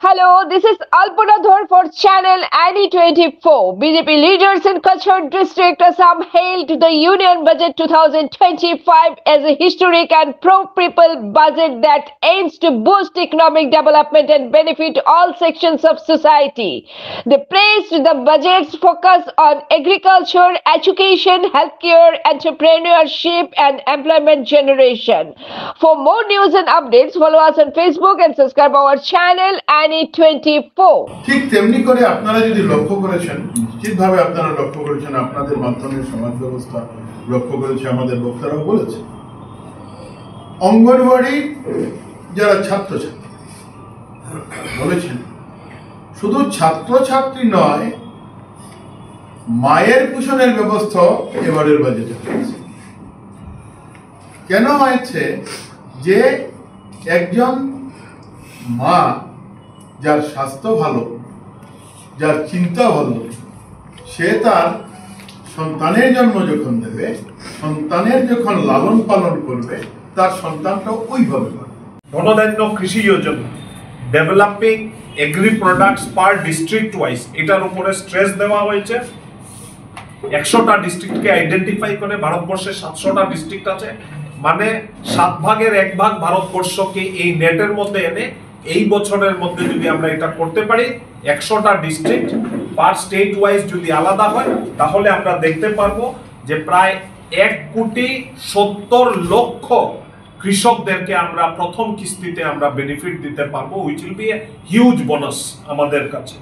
Hello, this is Alpana Dhor for channel Annie24. BJP leaders in Kachar district Assam hailed the Union Budget 2025 as a historic and pro-people budget that aims to boost economic development and benefit all sections of society. They praised the budget's focus on agriculture, education, healthcare, entrepreneurship, and employment generation. For more news and updates, follow us on Facebook and subscribe our channel Annie24. ঠিক তেমনি করে আপনারা যদি লক্ষ্য করেছেন, নিশ্চিতভাবে আপনারা লক্ষ্য করেছেন, আপনাদের মাধ্যমে সমাজ ব্যবস্থা লক্ষ্য করেছে, আমাদের বক্তারাও বলেছে, অঙ্গনওয়াড়ি যারা ছাত্রছাত্রী বলেছেন, শুধু ছাত্রছাত্রী নয়, মায়ের পোষণের ব্যবস্থা এবারের বাজেটে হয়েছে। কেন হয়েছে? যে একজন মা যার স্বাস্থ্য ভালো, যার চিন্তা ভালো, সে তার সন্তানের জন্ম যখন দেবে, সন্তানের যখন লালন পালন করবে, তার সন্তানটাও ওইভাবে করবে। ধনধান্য কৃষি যোজনা, ডেভেলপিং এগ্রি প্রোডাক্টস পার ডিস্ট্রিক্ট ওয়াইজ, এটার উপরে স্ট্রেস দেওয়া হয়েছে। 100টা ডিস্ট্রিক্টকে আইডেন্টিফাই করে, ভারতবর্ষে 700টা ডিস্ট্রিক্ট আছে, মানে 7 ভাগের 1 ভাগ ভারতবর্ষকে এই নেটের মধ্যে এনে এই বছরের মধ্যে যদি আমরা এটা করতে পারি, 100টা ডিস্ট্রিক্ট পার স্টেট ওয়াইজ যদি আলাদা হয়, তাহলে আমরা দেখতে পারবো যে প্রায় 1,70,00,000 কৃষকদেরকে আমরা প্রথম কিস্তিতে আমরা বেনিফিট দিতে পারবো, which will B a huge bonus আমাদের কাছে।